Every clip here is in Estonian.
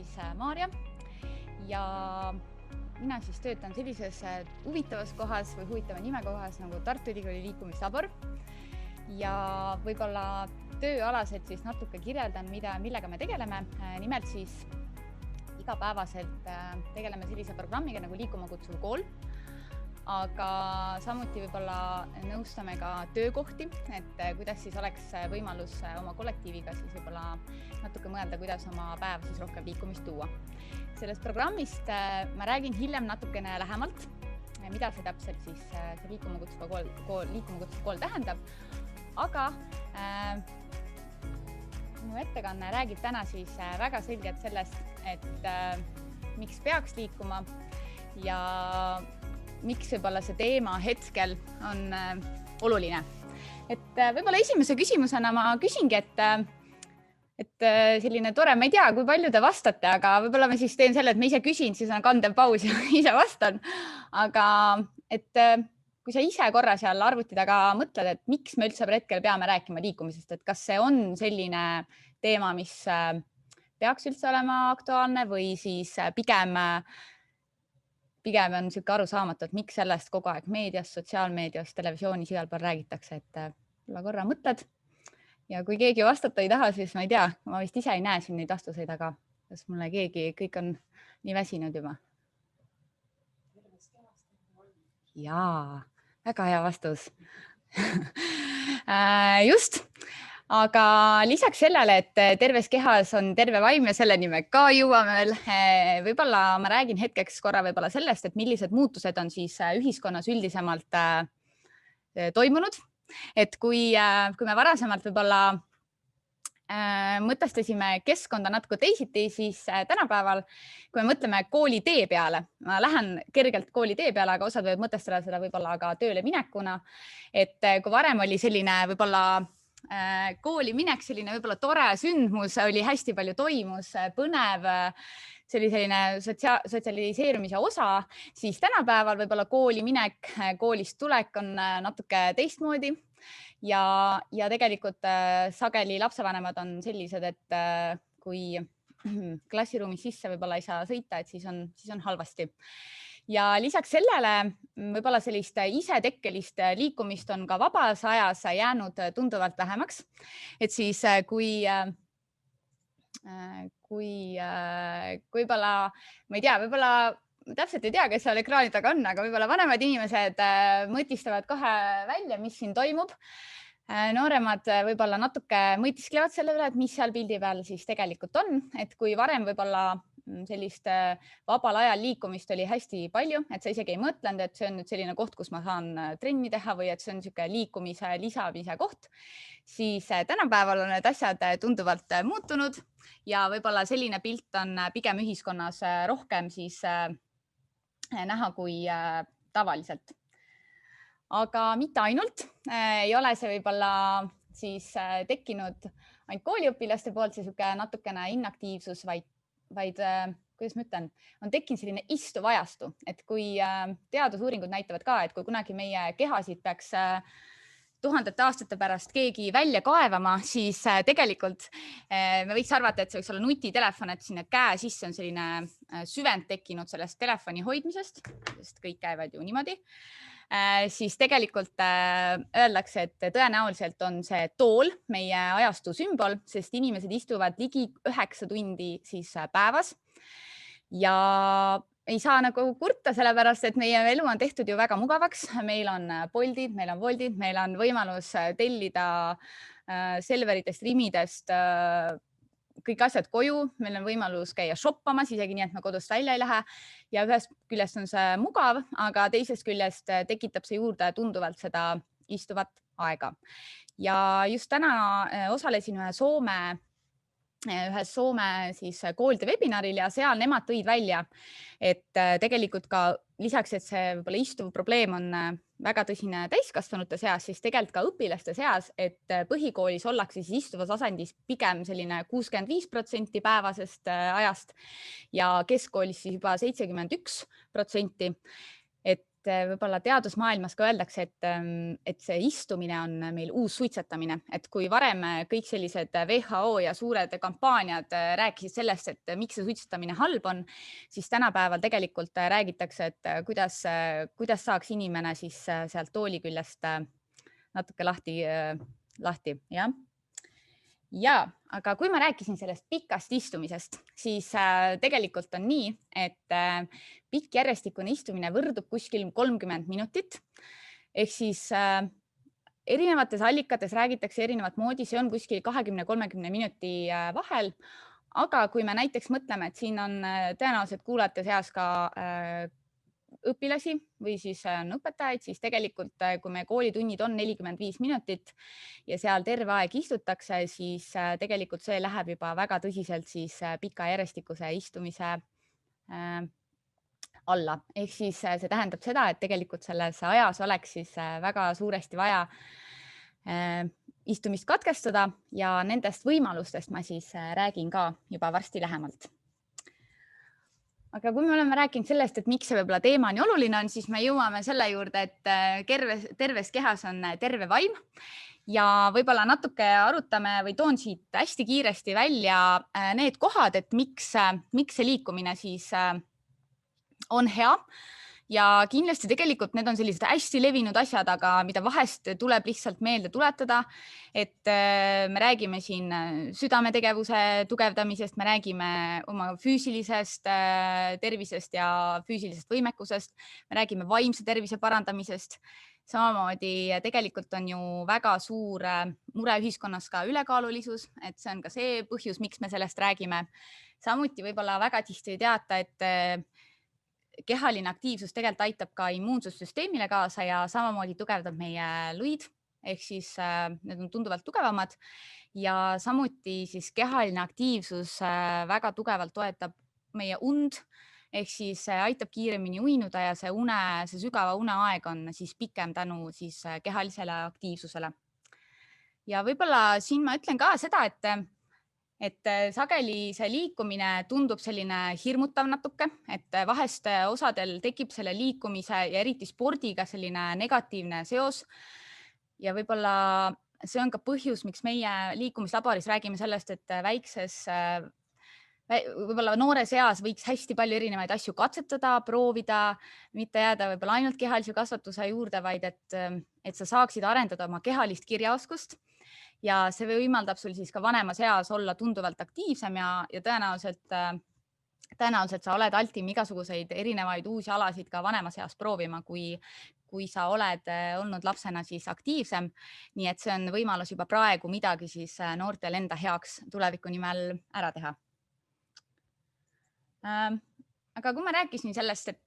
siis Maarja ja mina siis töötan sellises huvitavas kohas või huvitava nimega kohas nagu Tartu Ülikooli liikumislabor ja võib-olla tööalaselt siis natuke kirjeldan, millega me tegeleme. Nimelt siis igapäevaselt tegeleme sellise programmiga nagu Liikuma kutsuv kool, aga samuti võib-olla nõustame ka töökohti, et kuidas siis oleks võimalus oma kollektiiviga siis võib-olla natuke mõelda, kuidas oma päev siis rohkem liikumist tuua. Sellest programmist ma räägin hiljem natukene lähemalt, mida see täpselt siis see Liikuma kutsuv kool tähendab, aga minu ettekanne räägib täna siis väga selgelt sellest, et miks peaks liikuma ja miks võib-olla see teema hetkel on oluline. Et võib-olla esimese küsimusena ma küsingi, et selline tore, ma ei tea, kui palju te vastate, aga võib-olla ma siis teen selle, et ma ise küsin, siis on kandev paus ja ise vastan. Aga et kui sa ise korra seal arvuti taga mõtled, et miks me üldse hetkel peame rääkima liikumisest, et kas see on selline teema, mis peaks üldse olema aktuaalne või siis pigem on niisugune arusaamatu, et miks sellest kogu aeg meedias, sotsiaalmeedias, televisioonis igal pool räägitakse, et korra mõtled ja kui keegi vastata ei taha, siis ma ei tea, ma vist ise ei näe siin neid vastuseid, aga kas mulle kõik on nii väsinud juba? Jaa, väga hea vastus. Just. Aga lisaks sellele, et terves kehas on terve vaim ja selleni me ka jõuame veel, võib-olla ma räägin hetkeks korra võib-olla sellest, et millised muutused on siis ühiskonnas üldisemalt toimunud. Et kui me varasemalt võib-olla mõtestasime keskkonda natuke teisiti, siis tänapäeval, kui me mõtleme kooli tee peale, ma lähen kergelt kooli tee peale, aga osad võivad mõtestada seda võib-olla ka tööle minekuna. Et kui varem oli selline võib-olla kooli minek, selline võib-olla tore sündmus, oli hästi palju toimus, põnev, selline sotsialiseerumise osa, siis tänapäeval võib-olla kooli minek, koolist tulek on natuke teistmoodi ja tegelikult sageli lapsevanemad on sellised, et kui klassiruumis sisse võib-olla ei saa sõita, et siis on halvasti. Ja lisaks sellele võib-olla sellist isetekkelist liikumist on ka vabas ajas jäänud tunduvalt vähemaks. Et siis kui võib-olla, ma ei tea, võib-olla täpselt ei tea, kes seal ekraani taga on, aga võib-olla vanemad inimesed mõtistavad kohe välja, mis siin toimub. Nooremad võib-olla natuke mõtisklevad selle üle, et mis seal pildi peal siis tegelikult on. Et kui varem võib-olla sellist vabal ajal liikumist oli hästi palju, et sa isegi ei mõtlenud, et see on nüüd selline koht, kus ma saan trenni teha või et see on niisugune liikumise lisamise koht, siis tänapäeval on need asjad tunduvalt muutunud ja võib-olla selline pilt on pigem ühiskonnas rohkem siis näha kui tavaliselt. Aga mitte ainult, ei ole see võib-olla siis tekkinud ainult kooliõpilaste poolt see natukene inaktiivsus, vaid kuidas ma ütlen, on tekkinud selline istuv ajastu, et kui teadusuuringud näitavad ka, et kui kunagi meie kehasid peaks tuhandete aastate pärast keegi välja kaevama, siis tegelikult me võiks arvata, et see võiks olla nutitelefon, et sinna käe sisse on selline süvend tekkinud sellest telefoni hoidmisest, sest kõik käivad ju niimoodi. Siis tegelikult öeldakse, et tõenäoliselt on see tool meie ajastu sümbol, sest inimesed istuvad ligi 9 tundi siis päevas ja ei saa nagu kurta sellepärast, et meie elu on tehtud ju väga mugavaks. Meil on Boltid, meil on Woltid, meil on võimalus tellida Selveritest, Rimidest kõik asjad koju, meil on võimalus käia shoppamas, isegi nii, et me kodust välja ei lähe ja ühest küljest on see mugav, aga teisest küljest tekitab see juurde tunduvalt seda istuvat aega. Ja just täna osalesin ühes Soome siis koolide webinaril ja seal nemad tõid välja, et tegelikult ka lisaks, et see võib-olla istuv probleem on väga tõsine täiskasvanute seas, siis tegelikult ka õpilaste seas, et põhikoolis ollakse siis istuvas asendis pigem selline 65% päevasest ajast ja keskkoolis siis juba 71%. Et võib-olla teadusmaailmas ka öeldakse, et see istumine on meil uus suitsetamine, et kui varem kõik sellised WHO ja suured kampaaniad rääkisid sellest, et miks see suitsetamine halb on, siis tänapäeval tegelikult räägitakse, et kuidas saaks inimene siis sealt tooli küljest natuke lahti, jah. Ja, aga kui ma rääkisin sellest pikast istumisest, siis tegelikult on nii, et pikk järjestikune istumine võrdub kuskil 30 minutit. Ehk siis erinevates allikates räägitakse erinevat moodi, see on kuskil 20–30 minuti vahel. Aga kui me näiteks mõtleme, et siin on tõenäoliselt kuulajate seas ka õpilasi või siis on õpetajaid, siis tegelikult, kui meie koolitunnid on 45 minutit ja seal terve aeg istutakse, siis tegelikult see läheb juba väga tõsiselt siis pika järjestikuse istumise alla. Ehk siis see tähendab seda, et tegelikult selles ajas oleks siis väga suuresti vaja istumist katkestada ja nendest võimalustest ma siis räägin ka juba varsti lähemalt. Aga kui me oleme rääkinud sellest, et miks see võib-olla teema nii oluline on, siis me jõuame selle juurde, et terves kehas on terve vaim ja võib-olla natuke arutame või toon siit hästi kiiresti välja need kohad, et miks see liikumine siis on hea. Ja kindlasti tegelikult need on sellised hästi levinud asjad, aga mida vahest tuleb lihtsalt meelde tuletada, et me räägime siin südametegevuse tugevdamisest, me räägime oma füüsilisest tervisest ja füüsilisest võimekusest, me räägime vaimse tervise parandamisest. Samamoodi tegelikult on ju väga suur mure ühiskonnas ka ülekaalulisus, et see on ka see põhjus, miks me sellest räägime. Samuti võib-olla väga tihti ei teata, et kehaline aktiivsus tegelikult aitab ka immuunsussüsteemile kaasa ja samamoodi tugevdab meie luid, ehk siis need on tunduvalt tugevamad ja samuti siis kehaline aktiivsus väga tugevalt toetab meie und, ehk siis aitab kiiremini uinuda ja see sügava uneaeg on siis pikem tänu siis kehalisele aktiivsusele. Ja võib-olla siin ma ütlen ka seda, et sageli see liikumine tundub selline hirmutav natuke, et vahest osadel tekib selle liikumise ja eriti spordiga selline negatiivne seos. Ja võib-olla see on ka põhjus, miks meie liikumislaboris räägime sellest, et võib-olla noores eas võiks hästi palju erinevaid asju katsetada, proovida, mitte jääda võib-olla ainult kehalise kasvatuse juurde, vaid et sa saaksid arendada oma kehalist kirjaoskust. Ja see võimaldab sul siis ka vanemas eas olla tunduvalt aktiivsem ja tõenäoliselt sa oled altim igasuguseid erinevaid uusi alasid ka vanemas eas proovima, kui sa oled olnud lapsena siis aktiivsem. Nii et see on võimalus juba praegu midagi siis noortel enda heaks tuleviku nimel ära teha. Aga kui ma rääkisin sellest, et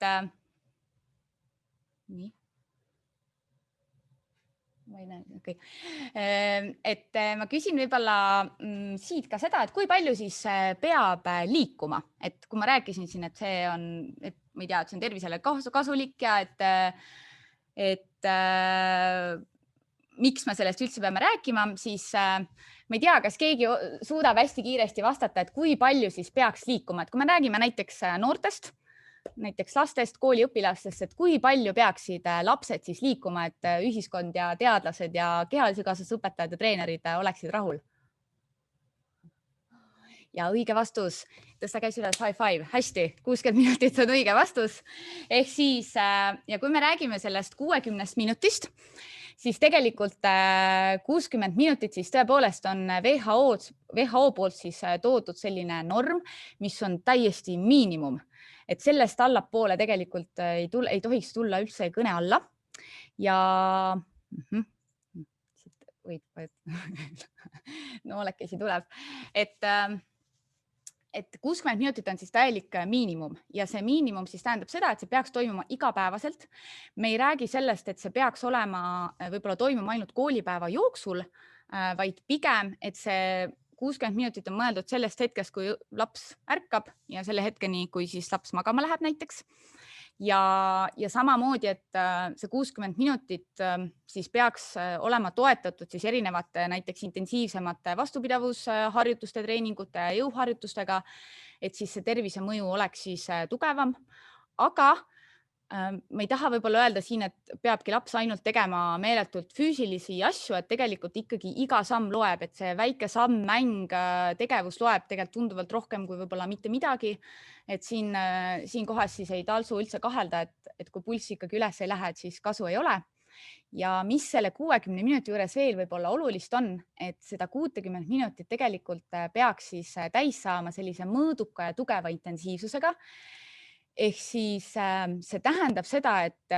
ma küsin võib-olla siit ka seda, et kui palju siis peab liikuma, et kui ma rääkisin siin, et see on, et ma ei tea, et see on tervisele kasulik ja et miks me sellest üldse peame rääkima, siis ma ei tea, kas keegi suudab hästi kiiresti vastata, et kui palju siis peaks liikuma, et kui me räägime näiteks noortest, näiteks lastest, kooliõpilastest, et kui palju peaksid lapsed siis liikuma, et ühiskond ja teadlased ja kehalise kasvatuse õpetajad ja treenerid oleksid rahul? Ja õige vastus, tõsta käis üles, high five, hästi, 60 minutit on õige vastus. Ehk siis, ja kui me räägime sellest 60 minutist, siis tegelikult 60 minutit siis tõepoolest on WHO poolt siis toodud selline norm, mis on täiesti miinimum. Et sellest allapoole tegelikult ei tohiks tulla üldse kõne alla. Ja noolekesi tuleb. Et 60 minutit on siis täielik miinimum ja see miinimum siis tähendab seda, et see peaks toimuma igapäevaselt. Me ei räägi sellest, et see peaks olema võib-olla toimuma ainult koolipäeva jooksul, vaid pigem, et see 60 minutit on mõeldud sellest hetkest, kui laps ärkab ja selle hetkeni, kui siis laps magama läheb näiteks. Ja samamoodi, et see 60 minutit siis peaks olema toetatud siis erinevate näiteks intensiivsemate vastupidavusharjutuste, treeningute ja jõuharjutustega, et siis see tervise mõju oleks siis tugevam. Aga ma ei taha võib-olla öelda siin, et peabki laps ainult tegema meeletult füüsilisi asju, et tegelikult ikkagi iga samm loeb, et see väike samm, mäng, tegevus loeb tegelikult tunduvalt rohkem kui võib-olla mitte midagi. Et siin kohas siis ei talsu üldse kahelda, et kui pulss ikkagi üles ei lähe, et siis kasu ei ole. Ja mis selle 60 minuti juures veel võib-olla olulist on, et seda 60 minutit tegelikult peaks siis täis saama sellise mõõduka ja tugeva intensiivsusega. Ehk siis see tähendab seda, et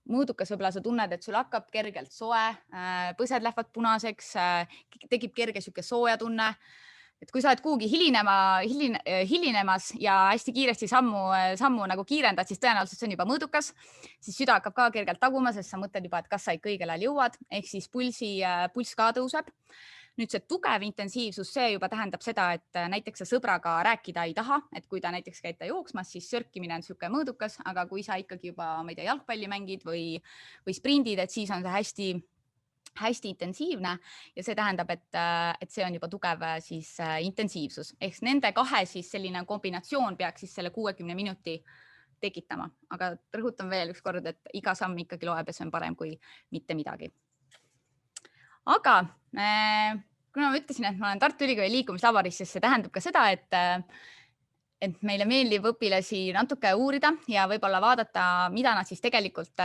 mõõdukas võib-olla sa tunned, et sul hakkab kergelt soe, põsed lähevad punaseks, tekib kerge sihuke sooja tunne. Et kui sa oled kuhugi hilinemas ja hästi kiiresti sammu nagu kiirendad, siis tõenäoliselt see on juba mõõdukas. Siis süda hakkab ka kergelt taguma, sest sa mõtled juba, et kas sa ikka õigel ajal jõuad. Ehk siis pulss ka tõuseb. Nüüd see tugev intensiivsus, see juba tähendab seda, et näiteks sa sõbraga rääkida ei taha. Et kui ta näiteks käib jooksmas, siis sörkimine on sihuke mõõdukas. Aga kui sa ikkagi juba, ma ei tea, jalgpalli mängid või sprindid, et siis on see hästi intensiivne ja see tähendab, et see on juba tugev siis intensiivsus. Ehk nende kahe siis selline kombinatsioon peaks siis selle 60 minuti tekitama. Aga rõhutan veel üks kord, et iga samm ikkagi loeb ja see on parem kui mitte midagi. Aga kuna ma ütlesin, et ma olen Tartu Ülikooli liikumislaboris, siis see tähendab ka seda, et meile meeldib õpilasi natuke uurida ja võib-olla vaadata, mida nad siis tegelikult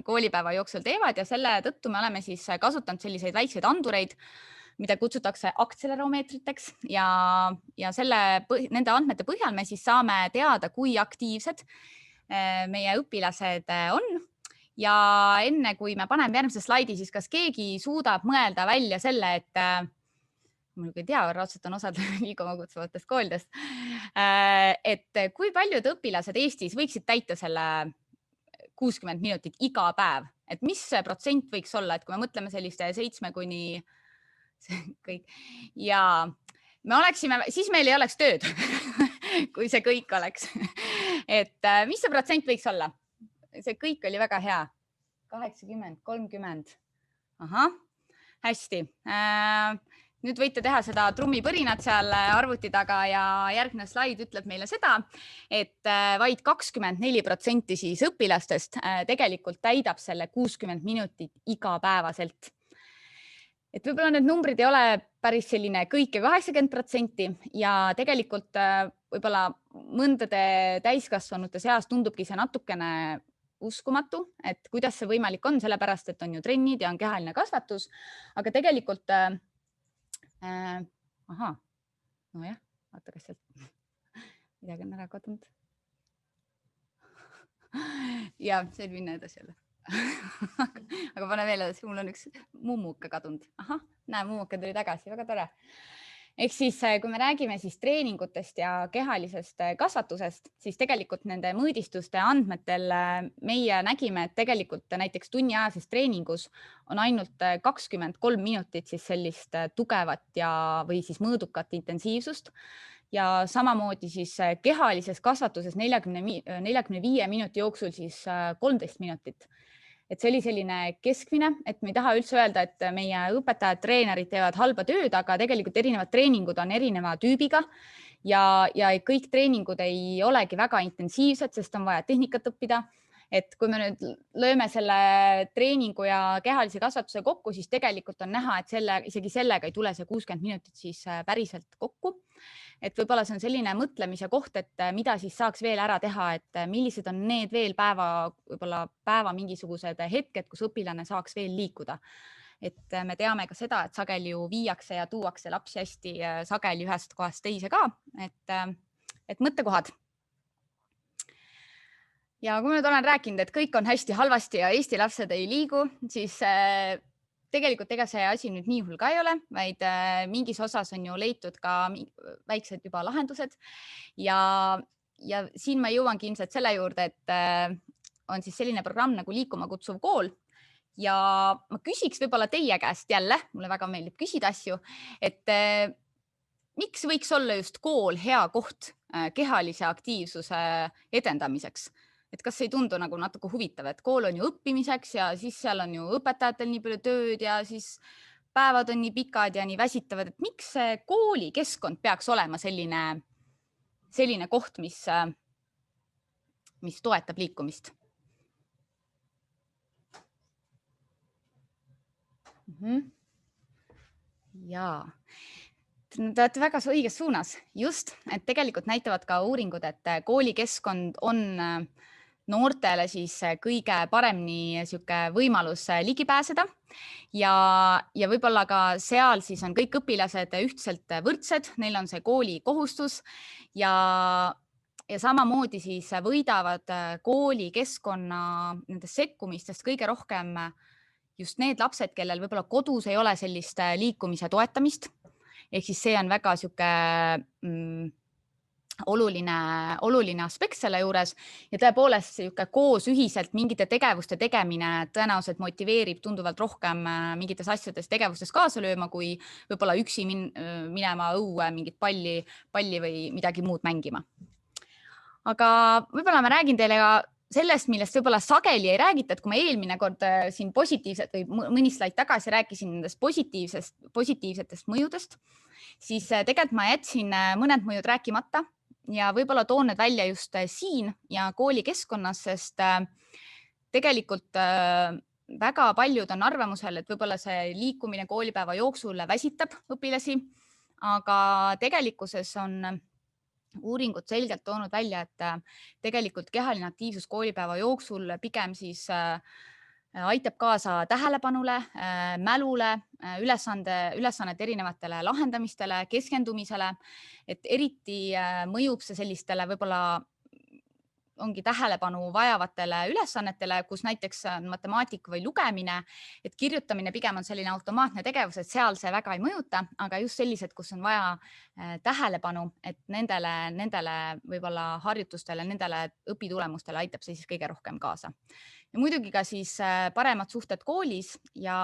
koolipäeva jooksul teevad ja selle tõttu me oleme siis kasutanud selliseid väikseid andureid, mida kutsutakse aktseleromeetriteks ja nende andmete põhjal me siis saame teada, kui aktiivsed meie õpilased on. Ja enne kui me paneme järgmise slaidi, siis kas keegi suudab mõelda välja selle, et ma ei tea, raudselt on osad liikuma kutsuvatest koolidest, et kui paljud õpilased Eestis võiksid täita selle 60 minutit iga päev, et mis see protsent võiks olla, et kui me mõtleme selliste 7 kuni kõik ja me oleksime, siis meil ei oleks tööd, kui see kõik oleks. Et mis see protsent võiks olla? See kõik oli väga hea. 80, 30. Ahah, hästi. Nüüd võite teha seda trummipõrinat seal arvuti taga ja järgmine slaid ütleb meile seda, et vaid 24% siis õpilastest tegelikult täidab selle 60 minutit igapäevaselt. Et võib-olla need numbrid ei ole päris selline kõik 80% ja tegelikult võib-olla mõndade täiskasvanute seas tundubki see natukene uskumatu, et kuidas see võimalik on, sellepärast, et on ju trennid ja on kehaline kasvatus, aga tegelikult ahah, nojah, vaata, kas sealt midagi on ära kadunud. Ja see võib minna edasi jälle. Aga pane veel edasi, mul on üks mummuke kadunud. Ahah, näe, mummuke tuli tagasi, väga tore. Ehk siis, kui me räägime siis treeningutest ja kehalisest kasvatusest, siis tegelikult nende mõõdistuste andmetel meie nägime, et tegelikult näiteks tunniajases treeningus on ainult 23 minutit siis sellist tugevat või siis mõõdukat intensiivsust ja samamoodi siis kehalises kasvatuses 45 minuti jooksul siis 13 minutit. Et see oli selline keskmine, et me ei taha üldse öelda, et meie õpetajad, treenerid teevad halba tööd, aga tegelikult erinevad treeningud on erineva tüübiga ja kõik treeningud ei olegi väga intensiivsed, sest on vaja tehnikat õppida. Et kui me nüüd lööme selle treeningu ja kehalise kasvatuse kokku, siis tegelikult on näha, et isegi sellega ei tule see 60 minutit siis päriselt kokku. Et võib-olla see on selline mõtlemise koht, et mida siis saaks veel ära teha, et millised on need veel päeva mingisugused hetked, kus õpilane saaks veel liikuda. Et me teame ka seda, et sageli ju viiakse ja tuuakse lapsi hästi sageli ühest kohast teise ka, et mõttekohad. Ja kui ma nüüd olen rääkinud, et kõik on hästi halvasti ja Eesti lapsed ei liigu, siis tegelikult ega see asi nüüd nii hull ka ei ole, vaid mingis osas on ju leitud ka väiksed juba lahendused. Ja siin ma jõuangi ilmselt selle juurde, et on siis selline programm nagu Liikuma kutsuv kool. Ja ma küsiks võib-olla teie käest jälle, mulle väga meeldib küsida asju, et miks võiks olla just kool hea koht kehalise aktiivsuse edendamiseks? Et kas ei tundu nagu natuke huvitav, et kool on ju õppimiseks ja siis seal on ju õpetajatel nii palju tööd ja siis päevad on nii pikad ja nii väsitavad, et miks see koolikeskkond peaks olema selline koht, mis toetab liikumist? Jaa, te olete väga õiges suunas. Just, et tegelikult näitavad ka uuringud, et koolikeskkond on noortele siis kõige paremini võimalus ligi pääseda ja võib-olla ka seal siis on kõik õpilased ühtselt võrdsed, neil on see kooli kohustus ja samamoodi siis võidavad koolikeskkonna nendest sekkumistest kõige rohkem just need lapsed, kellel võib-olla kodus ei ole sellist liikumise toetamist. Ehk siis see on väga oluline aspekt selle juures ja tõepoolest koos ühiselt mingite tegevuste tegemine tõenäoliselt motiveerib tunduvalt rohkem mingites asjades tegevustes kaasa lööma, kui võib-olla üksi minema õue mingit palli või midagi muud mängima. Aga võib-olla ma räägin teile ka sellest, millest võib-olla sageli ei räägita, et kui ma eelmine kord siin positiivset või mõni slaid tagasi rääkisin nendest positiivsetest mõjudest, siis tegelikult ma jätsin mõned mõjud rääkimata ja võib-olla toon need välja just siin ja koolikeskkonnas, sest tegelikult väga paljud on arvamusel, et võib-olla see liikumine koolipäeva jooksul väsitab õpilasi, aga tegelikkuses on uuringud selgelt toonud välja, et tegelikult kehaline aktiivsus koolipäeva jooksul pigem siis aitab kaasa tähelepanule, mälule, ülesannete erinevatele lahendamistele, keskendumisele, et eriti mõjub see sellistele võib-olla ongi tähelepanu vajavatele ülesannetele, kus näiteks matemaatika või lugemine, et kirjutamine pigem on selline automaatne tegevus, et seal see väga ei mõjuta, aga just sellised, kus on vaja tähelepanu, et nendele võib-olla harjutustele, nendele õpitulemustele aitab see siis kõige rohkem kaasa. Ja muidugi ka siis paremad suhted koolis ja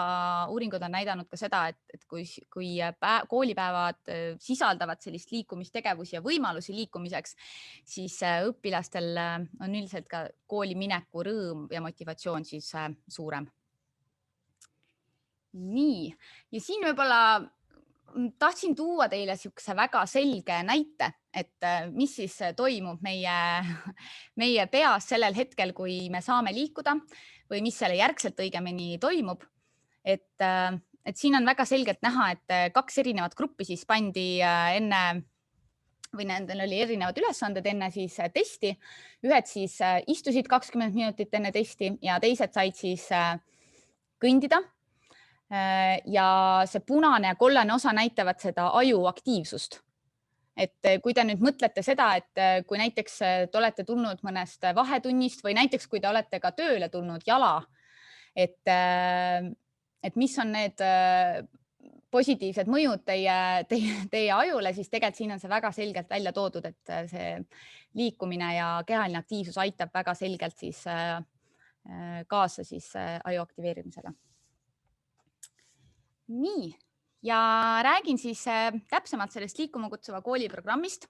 uuringud on näidanud ka seda, et kui koolipäevad sisaldavad sellist liikumistegevusi ja võimalusi liikumiseks, siis õpilastel on üldiselt ka kooli mineku rõõm ja motivatsioon siis suurem. Nii, ja siin võib-olla tahtsin tuua teile niisuguse väga selge näite, et mis siis toimub meie peas sellel hetkel, kui me saame liikuda või mis selle järgselt õigemini toimub. Et siin on väga selgelt näha, et 2 erinevat gruppi siis pandi enne või nendel oli erinevad ülesanded enne siis testi. Ühed siis istusid 20 minutit enne testi ja teised said siis kõndida. Ja see punane ja kollane osa näitavad seda aju aktiivsust. Et kui te nüüd mõtlete seda, et kui näiteks te olete tulnud mõnest vahetunnist või näiteks kui te olete ka tööle tulnud jala, et mis on need positiivsed mõjud teie ajule, siis tegelikult siin on see väga selgelt välja toodud, et see liikumine ja kehaline aktiivsus aitab väga selgelt siis kaasa siis aju aktiveerimisele. Nii, ja räägin siis täpsemalt sellest Liikuma kutsuva kooli programmist,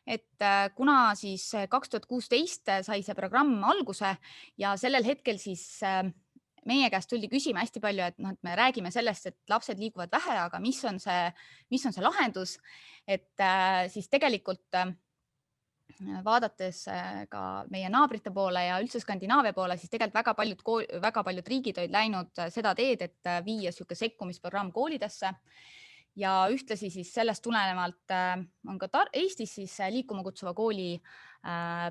et kuna siis 2016 sai see programm alguse ja sellel hetkel siis meie käest tuldi küsima hästi palju, et me räägime sellest, et lapsed liiguvad vähe, aga mis on see lahendus, et siis tegelikult vaadates ka meie naabrite poole ja üldse Skandinaavia poole, siis tegelikult väga paljud riigid olid läinud seda teed, et viia niisugune sekkumisprogramm koolidesse ja ühtlasi siis sellest tulenevalt on ka Eestis siis Liikuma kutsuva kooli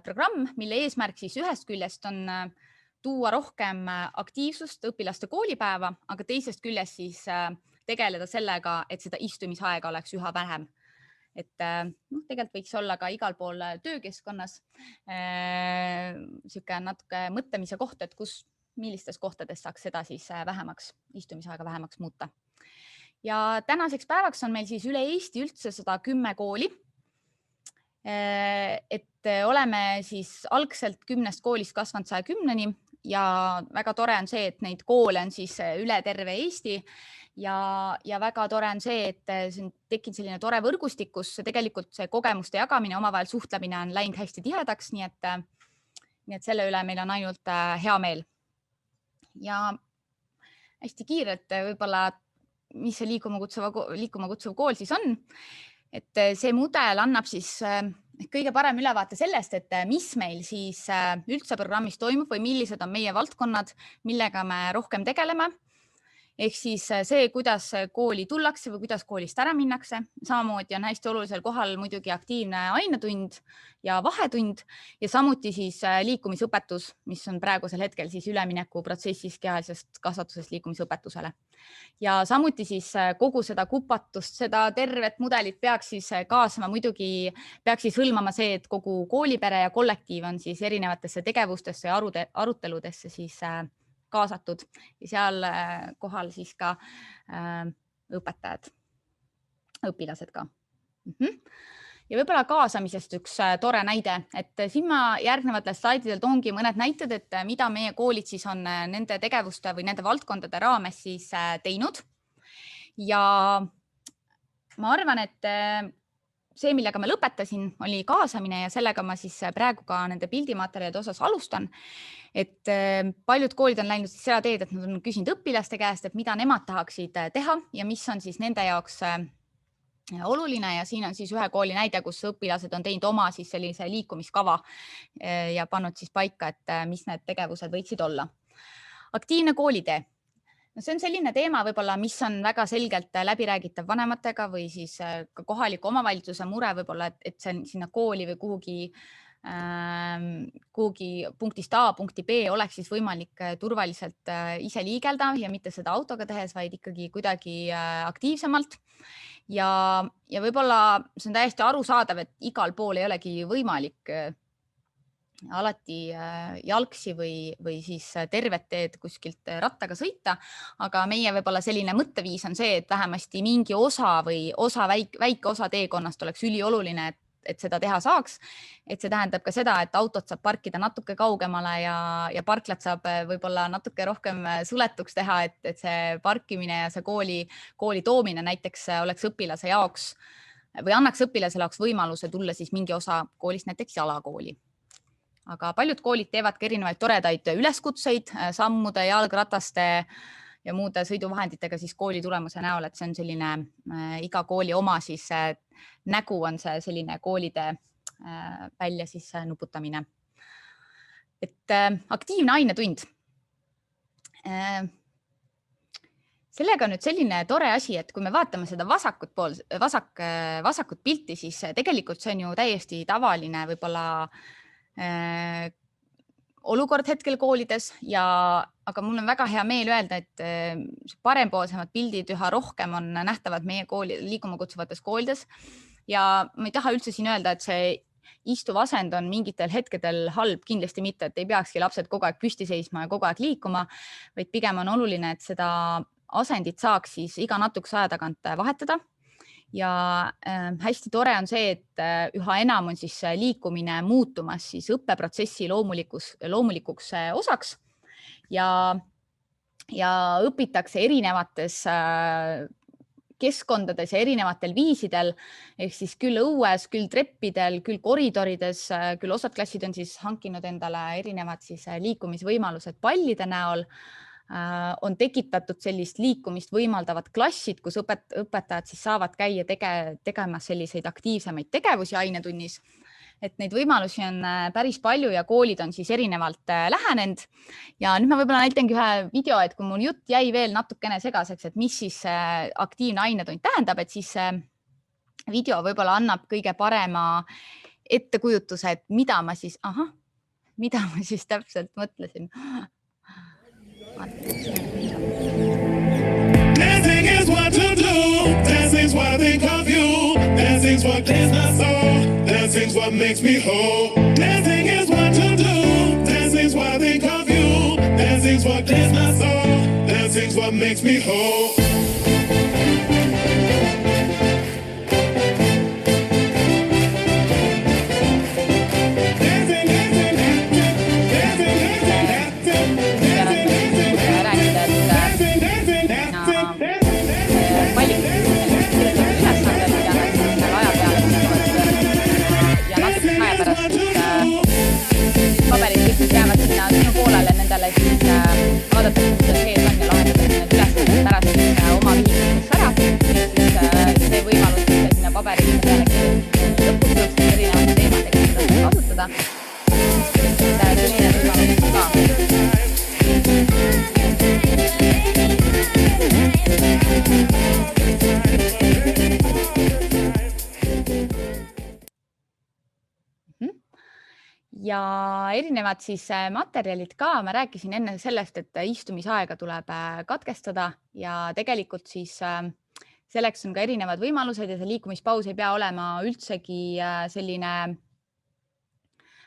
programm, mille eesmärk siis ühest küljest on tuua rohkem aktiivsust õpilaste koolipäeva, aga teisest küljest siis tegeleda sellega, et seda istumisaega oleks üha vähem. Et tegelikult võiks olla ka igal pool töökeskkonnas natuke mõtlemise koht, et millistes kohtades saaks seda siis istumisaega vähemaks muuta. Ja tänaseks päevaks on meil siis üle Eesti üldse 110 kooli. Et oleme siis algselt 10 koolist kasvanud 110-ni ja väga tore on see, et neid koole on siis üle terve Eesti. Ja väga tore on see, et tekkinud selline tore võrgustik, kus tegelikult see kogemuste jagamine, omavahel suhtlemine on läinud hästi tihedaks, nii et selle üle meil on ainult hea meel. Ja hästi kiirelt võib-olla, mis see Liikuma kutsuv kool siis on, et see mudel annab siis kõige parem ülevaate sellest, et mis meil siis üldse programmis toimub või millised on meie valdkonnad, millega me rohkem tegeleme. Ehk siis see, kuidas kooli tullakse või kuidas koolist ära minnakse. Samamoodi on hästi olulisel kohal muidugi aktiivne ainetund ja vahetund ja samuti siis liikumisõpetus, mis on praegusel hetkel siis ülemineku protsessis kehalisest kasvatusest liikumisõpetusele. Ja samuti siis kogu seda kupatust, seda tervet mudelit peaks siis kaasama muidugi, peaks siis hõlmama see, et kogu koolipere ja kollektiiv on siis erinevatesse tegevustesse ja aruteludesse siis kaasatud ja seal kohal siis ka õpetajad, õpilased ka. Ja võib-olla kaasamisest üks tore näide, et siin ma järgnevatel slaididel toongi mõned näited, et mida meie koolid siis on nende tegevuste või nende valdkondade raames siis teinud. Ja ma arvan, et see, millega ma lõpetasin, oli kaasamine ja sellega ma siis praegu ka nende pildimaterjalide osas alustan. Et paljud koolid on läinud seda teed, et nad on küsinud õpilaste käest, et mida nemad tahaksid teha ja mis on siis nende jaoks oluline. Ja siin on siis ühe kooli näide, kus õpilased on teinud oma siis sellise liikumiskava ja pannud siis paika, et mis need tegevused võiksid olla. Aktiivne koolitee. No see on selline teema võib-olla, mis on väga selgelt läbiräägitav vanematega või siis ka kohaliku omavalitsuse mure võib-olla, et see sinna kooli või kuhugi punktist A punkti B oleks siis võimalik turvaliselt ise liigelda ja mitte seda autoga tehes, vaid ikkagi kuidagi aktiivsemalt. Ja võib-olla see on täiesti arusaadav, et igal pool ei olegi võimalik alati jalgsi või siis tervet teed kuskilt rattaga sõita, aga meie võib-olla selline mõtteviis on see, et vähemasti mingi osa või väike osa teekonnast oleks ülioluline, et seda teha saaks. Et see tähendab ka seda, et autot saab parkida natuke kaugemale ja parklat saab võib-olla natuke rohkem suletuks teha, et see parkimine ja see kooli toomine näiteks oleks õpilase jaoks või annaks õpilasele jaoks võimaluse tulla siis mingi osa koolist näiteks jalakooli. Aga paljud koolid teevad ka erinevaid toredaid üleskutseid sammude, jalgrataste ja muude sõiduvahenditega siis kooli tulemuse näol, et see on selline iga kooli oma siis nägu on see selline koolide välja siis nuputamine. Et aktiivne ainetund. Sellega on nüüd selline tore asi, et kui me vaatame seda vasakut pilti, siis tegelikult see on ju täiesti tavaline võib-olla olukord hetkel koolides aga mul on väga hea meel öelda, et parempoolsemad pildid üha rohkem on nähtavad meie liikuma kutsuvates koolides ja ma ei taha üldse siin öelda, et see istuv asend on mingitel hetkedel halb, kindlasti mitte, et ei peakski lapsed kogu aeg püsti seisma ja kogu aeg liikuma, vaid pigem on oluline, et seda asendit saaks siis iga natukese aja tagant vahetada. Ja hästi tore on see, et üha enam on siis liikumine muutumas siis õppeprotsessi loomulikuks osaks ja õpitakse erinevates keskkondades ja erinevatel viisidel, ehk siis küll õues, küll treppidel, küll koridorides, küll osad klassid on siis hankinud endale erinevad siis liikumisvõimalused pallide näol. On tekitatud sellist liikumist võimaldavad klassid, kus õpetajad siis saavad käia tegemas selliseid aktiivsemaid tegevusi ainetunnis. Et neid võimalusi on päris palju ja koolid on siis erinevalt lähenenud. Ja nüüd ma võib-olla näitangi ühe video, et kui mul jutt jäi veel natukene segaseks, et mis siis aktiivne ainetund tähendab, et siis video võib-olla annab kõige parema ettekujutuse, et mida ma siis täpselt mõtlesin. Dancing is what to do. Dancing's what I think of you. Dancing's what clears my soul. Dancing's what makes me whole. Dancing is what to do. Dancing's what I think of you. Dancing's what clears my soul. Dancing's what makes me whole. Jäävad sinna sinu poolele nendele siis vaadatakse, kuidas sees on ja lahendatakse need ülesanded pärast oma vihimiseks ära. Siis see võimalus sinna paberisse peale lõpuks erinevate teemadega kasutada. Selline võimalus ka. ja erinevad siis materjalid ka, ma rääkisin enne sellest, et istumisaega tuleb katkestada ja tegelikult siis selleks on ka erinevad võimalused ja see liikumispaus ei pea olema üldsegi selline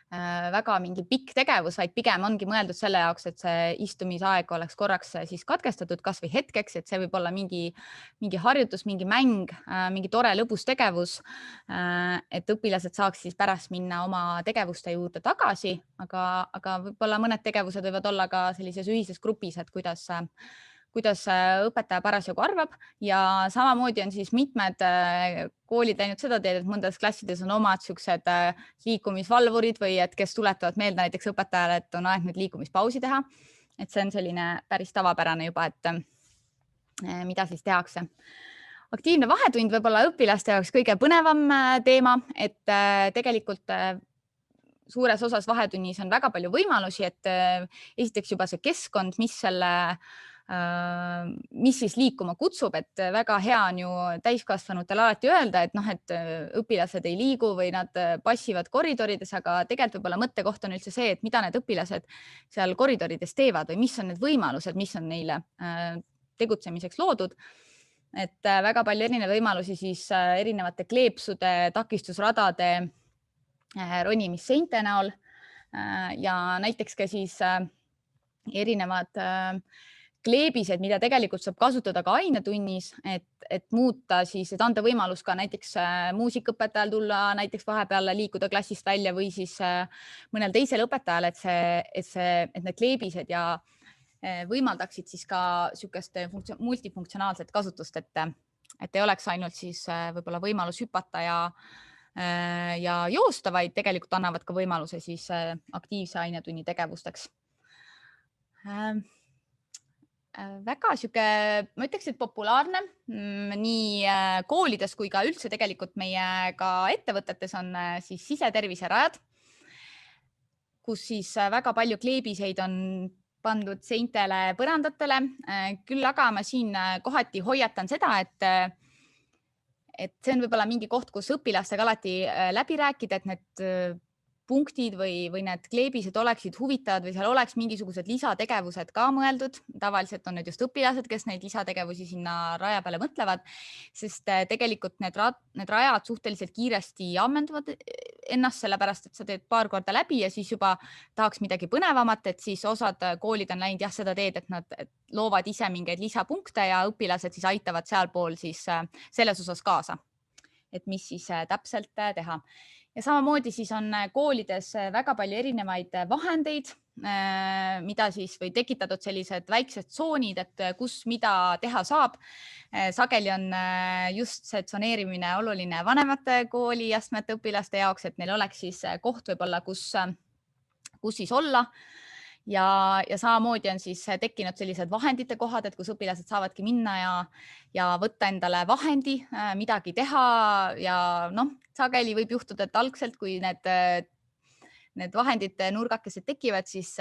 väga mingi pikk tegevus, vaid pigem ongi mõeldud selle jaoks, et see istumisaeg oleks korraks siis katkestatud kas või hetkeks, et see võib olla mingi harjutus, mingi mäng, mingi tore lõbus tegevus, et õpilased saaks siis pärast minna oma tegevuste juurde tagasi, aga võib-olla mõned tegevused võivad olla ka sellises ühises grupis, et kuidas õpetaja parasjagu arvab ja samamoodi on siis mitmed koolid läinud seda teed, et mõndas klassides on omad siuksed liikumisvalvurid või et kes tuletavad meelde näiteks õpetajale, et on aeg nüüd liikumispausi teha. Et see on selline päris tavapärane juba, et mida siis tehakse. Aktiivne vahetund võib olla õpilaste jaoks kõige põnevam teema, et tegelikult suures osas vahetunnis on väga palju võimalusi, et esiteks juba see keskkond, mis siis liikuma kutsub, et väga hea on ju täiskasvanutel alati öelda, et et õpilased ei liigu või nad passivad koridorides, aga tegelikult võib-olla mõttekoht on üldse see, et mida need õpilased seal koridorides teevad või mis on need võimalused, mis on neile tegutsemiseks loodud. Et väga palju erinevaid võimalusi siis erinevate kleepsude, takistusradade, ronimisseinte näol ja näiteks ka siis erinevad kleebised, mida tegelikult saab kasutada ka ainetunnis, et muuta siis, et anda võimalus ka näiteks muusikaõpetajal tulla näiteks vahepeal liikuda klassist välja või siis mõnel teisel õpetajal, et need kleebised ja võimaldaksid siis ka niisugust multifunktsionaalset kasutust, et ei oleks ainult siis võib-olla võimalus hüpata ja joosta, vaid tegelikult annavad ka võimaluse siis aktiivse ainetunni tegevusteks. Väga sihuke, ma ütleks, et populaarne nii koolides kui ka üldse tegelikult meie ka ettevõtetes on siis siseterviserajad, kus siis väga palju kleebiseid on pandud seintele, põrandatele. Küll aga ma siin kohati hoiatan seda, et see on võib-olla mingi koht, kus õpilastega alati läbi rääkida, et need punktid või need kleebised oleksid huvitavad või seal oleks mingisugused lisategevused ka mõeldud. Tavaliselt on need just õpilased, kes neid lisategevusi sinna raja peale mõtlevad, sest tegelikult need rajad suhteliselt kiiresti ammenduvad ennast, sellepärast et sa teed paar korda läbi ja siis juba tahaks midagi põnevamat, et siis osad koolid on läinud seda teed, et nad loovad ise mingeid lisapunkte ja õpilased siis aitavad sealpool siis selles osas kaasa, et mis siis täpselt teha. Ja samamoodi siis on koolides väga palju erinevaid vahendeid, mida siis või tekitatud sellised väiksed tsoonid, et kus mida teha saab. Sageli on just see tsoneerimine oluline vanemate kooliastmete õpilaste jaoks, et neil oleks siis koht võib-olla, kus siis olla. Ja samamoodi on siis tekkinud sellised vahendite kohad, et kus õpilased saavadki minna ja võtta endale vahendi, midagi teha ja sageli võib juhtuda, et algselt, kui need vahendid nurgakesed tekivad, siis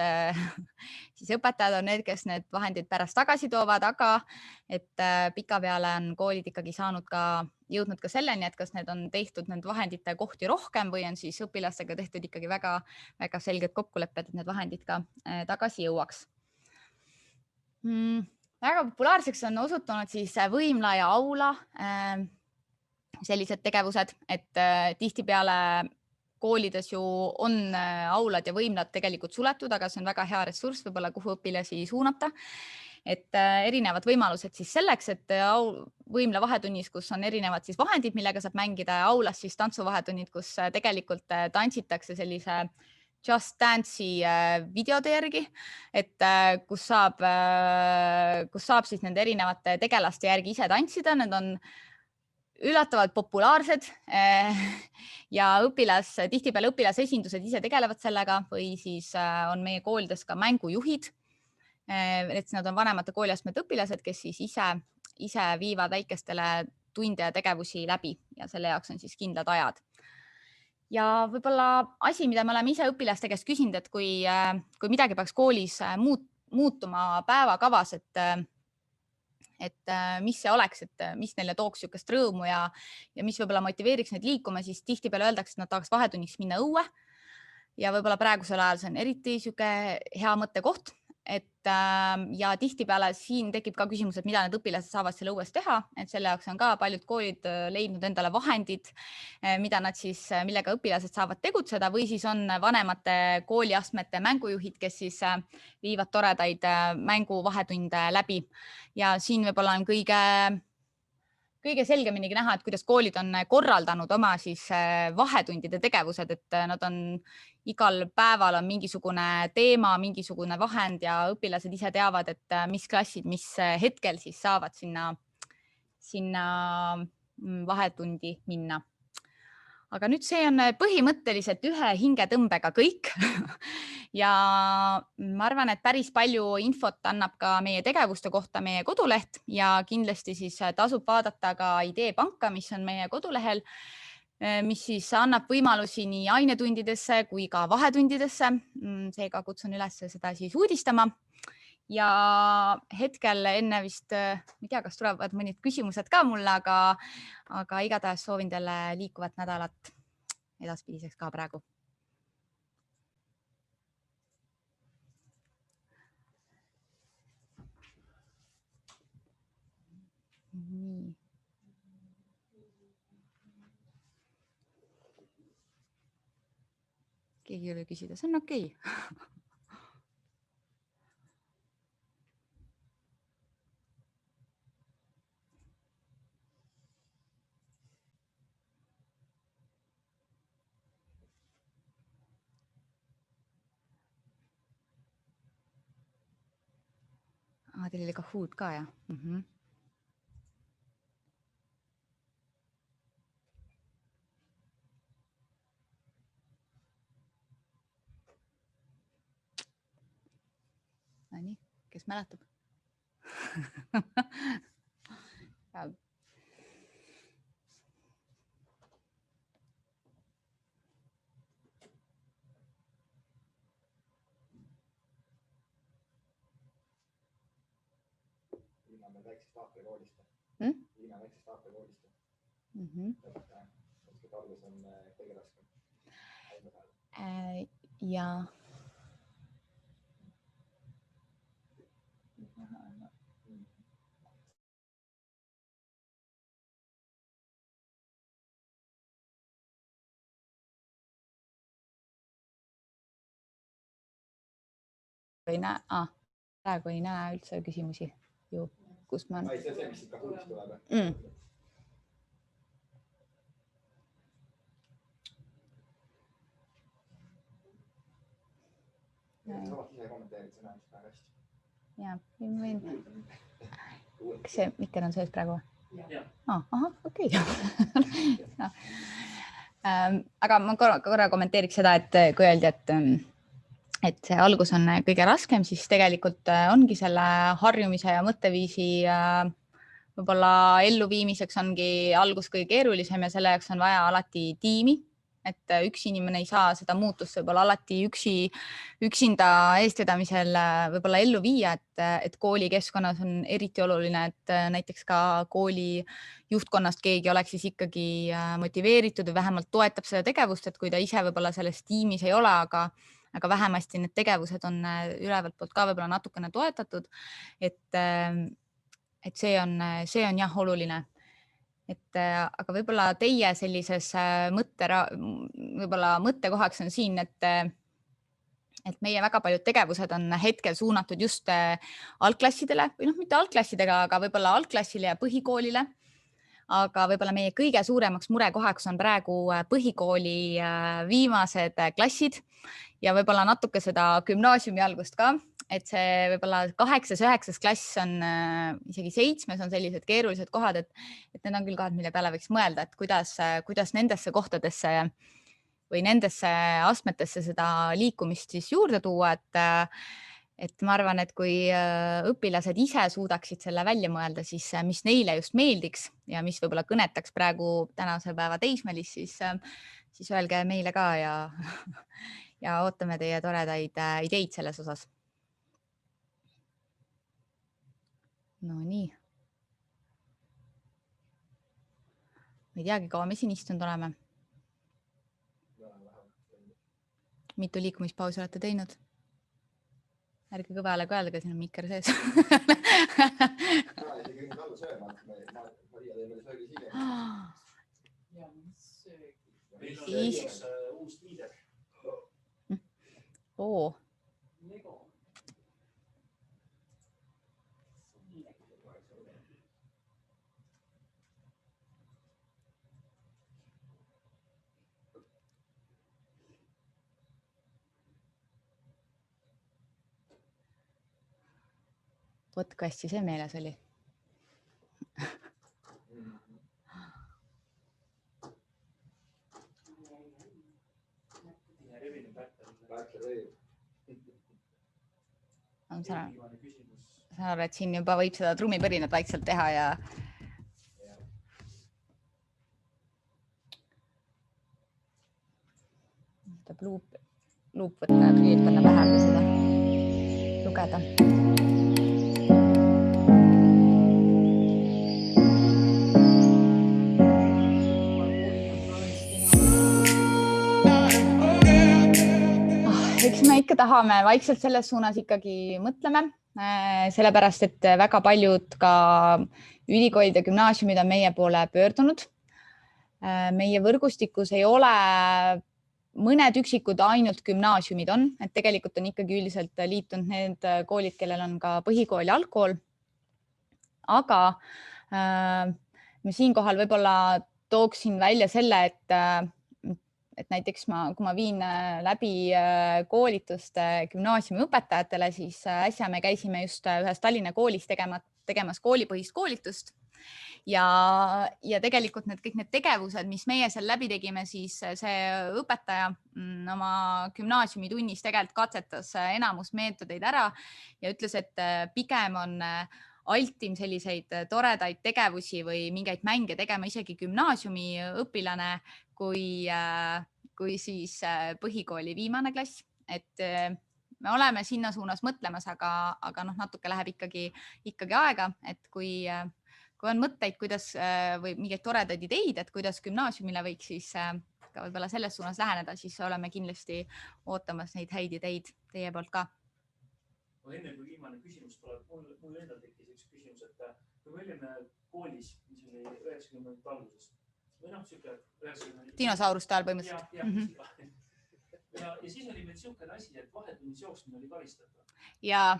õpetajad on need, kes need vahendid pärast tagasi toovad, aga et pikapeale on koolid ikkagi jõudnud ka selleni, et kas need on tehtud need vahendite kohti rohkem või on siis õpilastega tehtud ikkagi väga, väga selged kokkulepped, et need vahendid ka tagasi jõuaks. Väga populaarseks on osutunud siis võimla ja aula sellised tegevused, et tihtipeale koolides ju on aulad ja võimlad tegelikult suletud, aga see on väga hea ressurss võib-olla, kuhu õpilasi suunata. Et erinevad võimalused siis selleks, et võimla vahetunnis, kus on erinevad siis vahendid, millega saab mängida ja aulas siis tantsuvahetunnid, kus tegelikult tantsitakse sellise Just Dance'i videode järgi, et kus saab siis nende erinevate tegelaste järgi ise tantsida. Need on üllatavalt populaarsed ja tihtipeale õpilasesindused ise tegelevad sellega või siis on meie koolides ka mängujuhid. Et nad on vanemate kooliastmete õpilased, kes siis ise viivad väikestele tunde ja tegevusi läbi ja selle jaoks on siis kindlad ajad. Ja võib-olla asi, mida me oleme ise õpilaste käest küsinud, et kui midagi peaks koolis muutuma päevakavas, et mis see oleks, et mis neile tooks niisugust rõõmu ja mis võib-olla motiveeriks neid liikuma, siis tihtipeale öeldakse, et nad tahaks vahetunniks minna õue. ja võib-olla praegusel ajal see on eriti sihuke hea mõttekoht, et ja tihtipeale siin tekib ka küsimus, et mida need õpilased saavad selle õues teha, et selle jaoks on ka paljud koolid leidnud endale vahendid, mida nad siis, millega õpilased saavad tegutseda või siis on vanemate kooliastmete mängujuhid, kes siis viivad toredaid mänguvahetunde läbi ja siin võib-olla on kõige selgeminigi näha, et kuidas koolid on korraldanud oma siis vahetundide tegevused, et nad on igal päeval on mingisugune teema, mingisugune vahend ja õpilased ise teavad, et mis klassid, mis hetkel siis saavad sinna vahetundi minna. Aga nüüd see on põhimõtteliselt ühe hingetõmbega kõik ja ma arvan, et päris palju infot annab ka meie tegevuste kohta meie koduleht ja kindlasti siis tasub vaadata ka ideepanka, mis on meie kodulehel, mis siis annab võimalusi nii ainetundidesse kui ka vahetundidesse. Seega kutsun üles seda siis uudistama. Ja hetkel enne vist, ma ei tea, kas tulevad mõned küsimused ka mulle, aga igatahes soovin teile liikuvat nädalat edaspidiseks ka praegu. Nii. Keegi ei ole küsida, see on okei. Teil oli Kahoot ka, jah? Nii, kes mäletab? väiksest aastakoolist. Liina väiksest aastakoolist. Et algus on kõige raskem. Ja. Praegu ei näe üldse küsimusi ju, kus ma on. See on see, mis ikka huulist tuleb. Saavad ise kommenteerida, see näeb väga hästi. Jaa, võin. Kas see mikker on sees praegu? Ahah, okei. Aga ma korra kommenteeriks seda, et kui öeldi, et see algus on kõige raskem, siis tegelikult ongi selle harjumise ja mõtteviisi võib-olla elluviimiseks ongi algus kõige keerulisem ja selle jaoks on vaja alati tiimi, et üks inimene ei saa seda muutust võib-olla alati üksinda eestvedamisel võib-olla ellu viia, et koolikeskkonnas on eriti oluline, et näiteks ka kooli juhtkonnast keegi oleks siis ikkagi motiveeritud või vähemalt toetab seda tegevust, et kui ta ise võib-olla selles tiimis ei ole, aga vähemasti need tegevused on ülevalt poolt ka võib-olla natukene toetatud, et see on jah oluline. Aga võib-olla teie sellises mõttekohaks on siin, et meie väga paljud tegevused on hetkel suunatud just algklassidele või mitte algklassidega, aga võib-olla algklassile ja põhikoolile. Aga võib-olla meie kõige suuremaks murekohaks on praegu põhikooli viimased klassid ja võib-olla natuke seda gümnaasiumi algust ka, et see võib-olla 8.–9. klass on isegi 7. on sellised keerulised kohad, et need on küll kohad, mille peale võiks mõelda, et kuidas nendesse kohtadesse või nendesse astmetesse seda liikumist siis juurde tuua, et ma arvan, et kui õpilased ise suudaksid selle välja mõelda, siis mis neile just meeldiks ja mis võib-olla kõnetaks praegu tänase päeva teismelist, siis öelge meile ka ja ootame teie toredaid ideid selles osas. No nii. Ma ei teagi, kaua me siin istunud oleme. Mitu liikumispausi olete teinud? Ärge kõva häälega öelda, siin on mikker sees. Täna isegi nüüd alla sööma, et Maria teil oli söögi siia. Ja, mis söögi? Meil on uus liider. Oo. Lego. Vot kui hästi see meeles oli. Saan aru, et siin juba võib seda trummipõrinat vaikselt teha ja luup võtta ja prüüd panna pähe seda lugeda. Eks me ikka tahame vaikselt selles suunas ikkagi mõtleme, sellepärast, et väga paljud ka ülikoolid ja gümnaasiumid on meie poole pöördunud. Meie võrgustikus ei ole mõned üksikud ainult gümnaasiumid on, et tegelikult on ikkagi üldiselt liitunud need koolid, kellel on ka põhikool ja algkool. Aga me siinkohal võib-olla tooksin välja selle, et näiteks kui ma viin läbi koolitust gümnaasiumi õpetajatele, siis äsja me käisime just ühes Tallinna koolis tegemas koolipõhist koolitust. Ja tegelikult kõik need tegevused, mis meie seal läbi tegime, siis see õpetaja oma gümnaasiumi tunnis tegelikult katsetas enamus meetodeid ära ja ütles, et pigem on altim selliseid toredaid tegevusi või mingeid mänge tegema isegi gümnaasiumi õpilane kui siis põhikooli viimane klass. Et me oleme sinna suunas mõtlemas, aga natuke läheb ikkagi aega, et kui on mõtteid, kuidas või mingeid toredaid ideid, et kuidas gümnaasiumile võiks siis ka võib-olla selles suunas läheneda, siis oleme kindlasti ootamas neid häid ideid teie poolt ka. Enne kui viimane küsimus tuleb, mul endal tekkis üks küsimus, et kui me olime koolis, mis oli 90 alguses, või siuke 90... Dinosauruste ajal põhimõtteliselt. Ja siis oli meil siukene asi, et vahetunnis jooksmine oli karistatav. Ja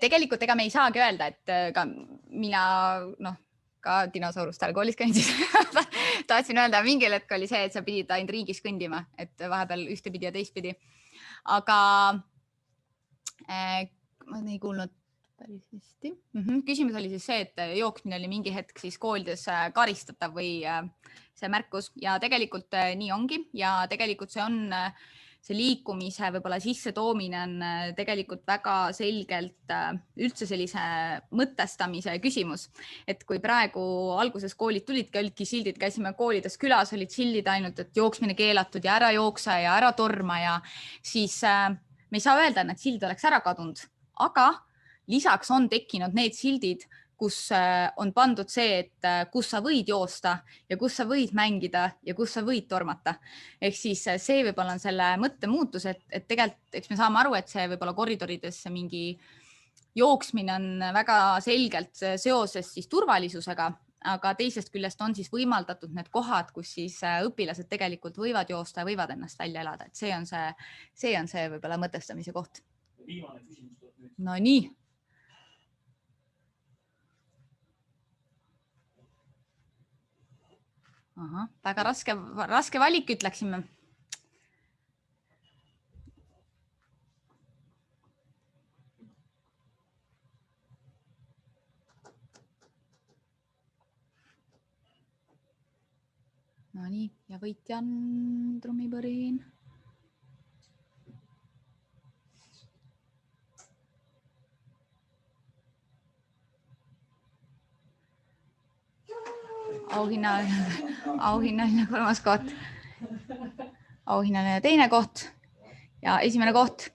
tegelikult ega me ei saagi öelda, et ka mina ka dinosauruste ajal koolis käin, siis tahtsin öelda, mingil hetk oli see, et sa pidid ainult riigis kõndima, et vahepeal ühtepidi ja teistpidi. Aga ma ei kuulnud päris hästi. Küsimus oli siis see, et jooksmine oli mingi hetk siis koolides karistatav või see märkus ja tegelikult nii ongi ja tegelikult see liikumise võib-olla sisse toomine on tegelikult väga selgelt üldse sellise mõtestamise küsimus. Et kui praegu alguses koolid tulidki, olidki sildid, käisime koolides külas, olid sildid ainult, et jooksmine keelatud ja ära jooksa ja ära torma ja siis me ei saa öelda, et need sildid oleks ära kadunud, aga lisaks on tekkinud need sildid, kus on pandud see, et kus sa võid joosta ja kus sa võid mängida ja kus sa võid tormata. Ehk siis see võib-olla on selle mõttemuutus, et tegelikult eks me saame aru, et see võib-olla koridorides mingi jooksmine on väga selgelt seoses siis turvalisusega, aga teisest küljest on siis võimaldatud need kohad, kus siis õpilased tegelikult võivad joosta ja võivad ennast välja elada. Et see on see võib-olla mõtestamise koht. Viimane küsimus tuleb nüüd. No nii. Aha, väga raske valik, ütleksime. No nii, ja võitja on trummipõrin. Auhinnaline kolmas koht, auhinnaline teine koht ja esimene koht.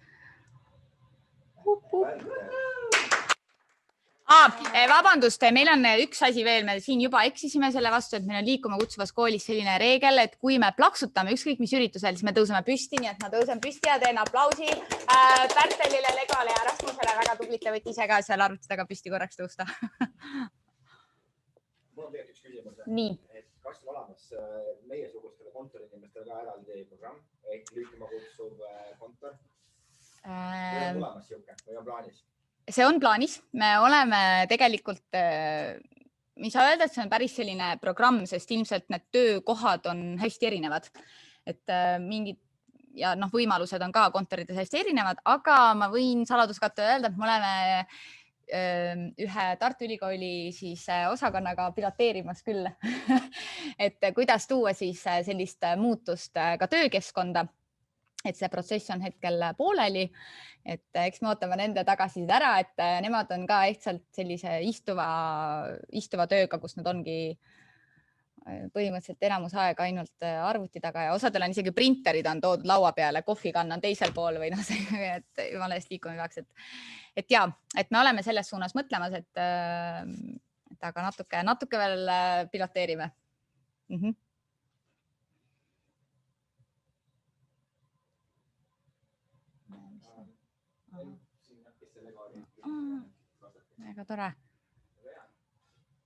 Vabandust, meil on üks asi veel, me siin juba eksisime selle vastu, et meil on liikuma kutsuvas koolis selline reegel, et kui me plaksutame ükskõik mis üritusel, siis me tõuseme püsti, nii et ma tõusen püsti ja teen aplausi Pärtelile, Legale ja Rasmusele, väga tublite võtt ise ka seal arvuti taga püsti korraks tõusta. Mul on tegelikult üks küsimus. Nii. Kas on olemas meiesugustele kontorinimestele ka eraldi programm ehk liikuma kutsuv kontor? Või on tulemas siuke või on plaanis? See on plaanis. Me oleme tegelikult, ei saa öelda, et see on päris selline programm, sest ilmselt need töökohad on hästi erinevad. Et mingid ja võimalused on ka kontorites hästi erinevad, aga ma võin saladuskatte öelda, et me oleme ühe Tartu Ülikooli siis osakonnaga piloteerimas küll, et kuidas tuua siis sellist muutust ka töökeskkonda. Et see protsess on hetkel pooleli, et eks me ootame nende tagasisid ära, et nemad on ka ehtsalt sellise istuva tööga, kus nad ongi põhimõtteliselt enamus aega ainult arvuti taga ja osadel on isegi printerid on toodud laua peale, kohvikann on teisel pool või et jumala eest liikuma peaks. Et ja, et me oleme selles suunas mõtlemas, et aga natuke veel piloteerime. Väga tore.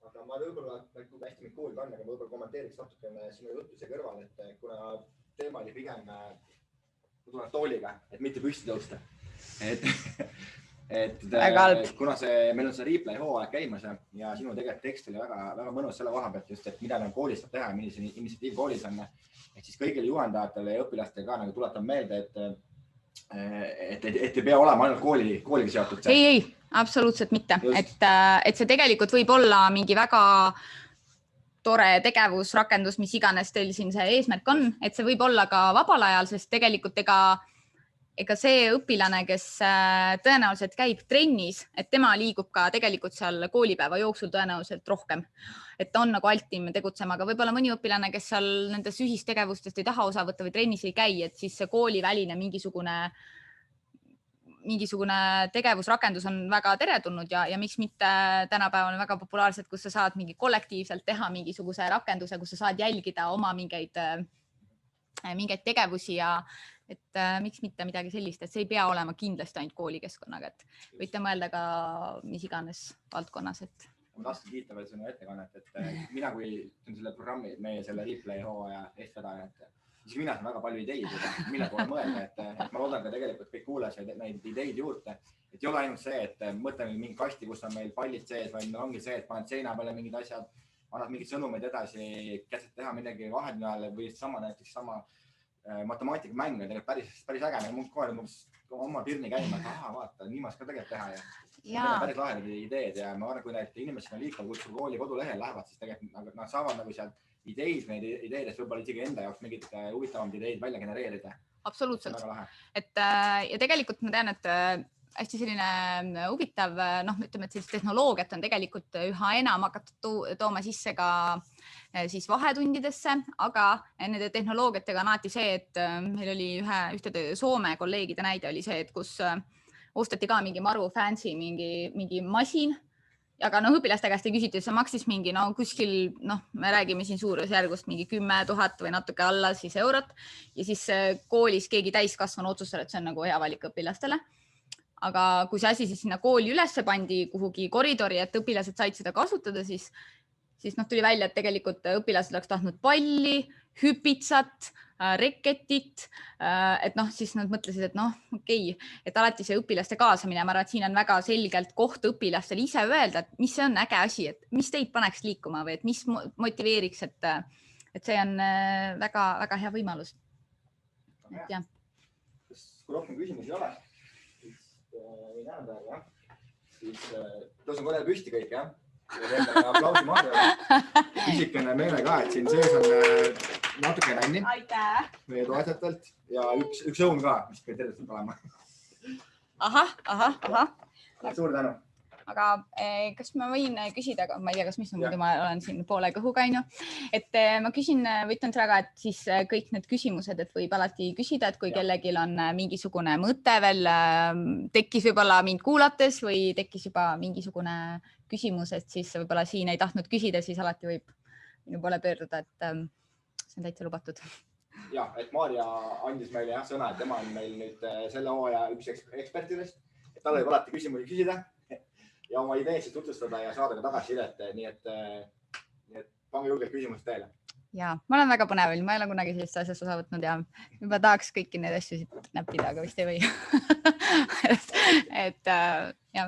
Aga ma võib-olla, kui hästi mind kuulda on, aga võib-olla kommenteeriks natukene sinu jutuse kõrval, et kuna teema oli pigem tuleb tooliga, et mitte püsti tõusta. Kuna meil on see replay hooaeg käimas ja sinu tegelikult tekst oli väga mõnus selle koha pealt just, et mida meil koolis saab teha, millise initsiatiiv koolis on. Et siis kõigile juhendajatele ja õpilastele ka tuletan meelde, et ei pea olema ainult kooliga seotud. Ei, absoluutselt mitte. Et see tegelikult võib olla mingi väga tore tegevus, rakendus, mis iganes teil siin see eesmärk on, et see võib olla ka vabal ajal, sest tegelikult ega see õpilane, kes tõenäoliselt käib trennis, et tema liigub ka tegelikult seal koolipäeva jooksul tõenäoliselt rohkem. Et ta on nagu altim tegutsema, aga võib-olla mõni õpilane, kes seal nendes ühistegevustest ei taha osa võtta või trennis ei käi, et siis see kooliväline mingisugune tegevusrakendus on väga teretulnud ja miks mitte tänapäeval on väga populaarsed, kus sa saad mingi kollektiivselt teha mingisuguse rakenduse, kus sa saad jälgida oma mingeid tegevusi ja et miks mitte midagi sellist, et see ei pea olema kindlasti ainult koolikeskkonnaga, et võite mõelda ka mis iganes valdkonnas. Ma tahtsin kiita veel sinu ettekannet, et mina kui selle programmi, meie selle replay hooaja eestvedaja, siis mina saan väga palju ideid, mille poole mõelda, et ma loodan ka tegelikult kõik kuulasid neid ideid juurde, et ei ole ainult see, et mõtleme mingi kasti, kus on meil pallid sees, vaid ongi see, et paned seina peale mingid asjad, annad mingid sõnumid edasi, käsid teha midagi vahepeal või näiteks sama matemaatikamäng on tegelikult päris äge. Mul kohe oma pirni käima, et vaata, niimoodi ka tegelikult teha ja need on päris lahedad ideed ja ma arvan, kui need inimesed on liikuma kutsuv kooli kodulehel lähevad, siis tegelikult nad saavad nagu sealt ideid, neid ideedest võib-olla isegi enda jaoks mingid huvitavamad ideid välja genereerida. Absoluutselt. Ja tegelikult ma tean, et hästi selline huvitav, ütleme, et sellist tehnoloogiat on tegelikult üha enam hakatud tooma sisse ka siis vahetundidesse, aga nende tehnoloogiatega on alati see, et meil oli ühtede Soome kolleegide näide oli see, et kus ostati ka mingi maru fancy mingi masin, aga õpilaste käest ei küsiti, see maksis mingi kuskil, me räägime siin suurusjärgust mingi 10 000 või natuke alla siis eurot ja siis koolis keegi täiskasvanu otsustas, et see on nagu hea valik õpilastele. Aga kui see asi siis sinna kooli ülesse pandi kuhugi koridori, et õpilased said seda kasutada, siis tuli välja, et tegelikult õpilased oleks tahtnud palli, hüpitsat, reketit, et siis nad mõtlesid, et okei, et alati see õpilaste kaasamine, ma arvan, et siin on väga selgelt koht õpilastel ise öelda, et mis see on äge asi, et mis teid paneks liikuma või et mis motiveeriks, et see on väga, väga hea võimalus. Kui rohkem küsimusi ei ole, siis ei näe praegu, siis tõusen korrale püsti kõik, jah? Aplausi Marjale. Küsikene meile ka, et siin sees on natuke nänni meie toetajatelt ja üks õun ka, mis peab tervitselt olema. Aha. Suur tänu. aga kas ma võin küsida, ma ei tea, kas mis muidu ma olen siin poole kõhuga, et ma küsin, võtan praegu, et siis kõik need küsimused, et võib alati küsida, et kui kellelgi on mingisugune mõte veel, tekkis võib-olla mind kuulates või tekkis juba mingisugune küsimus, et siis võib-olla siin ei tahtnud küsida, siis alati võib minu poole pöörduda, et see on täitsa lubatud. Ja, et Maarja andis meile sõna, et tema on meil nüüd selle hooaja üks ekspertidest, et tal võib alati küsimusi küsida ja oma ideesid tutvustada ja saada ka tagasisidet, nii et pange julgelt küsimused teile. Ja, ma olen väga põnevil, ma ei ole kunagi sellist asjast osa võtnud ja juba tahaks kõiki neid asju siit näppida, aga vist ei või. et ja,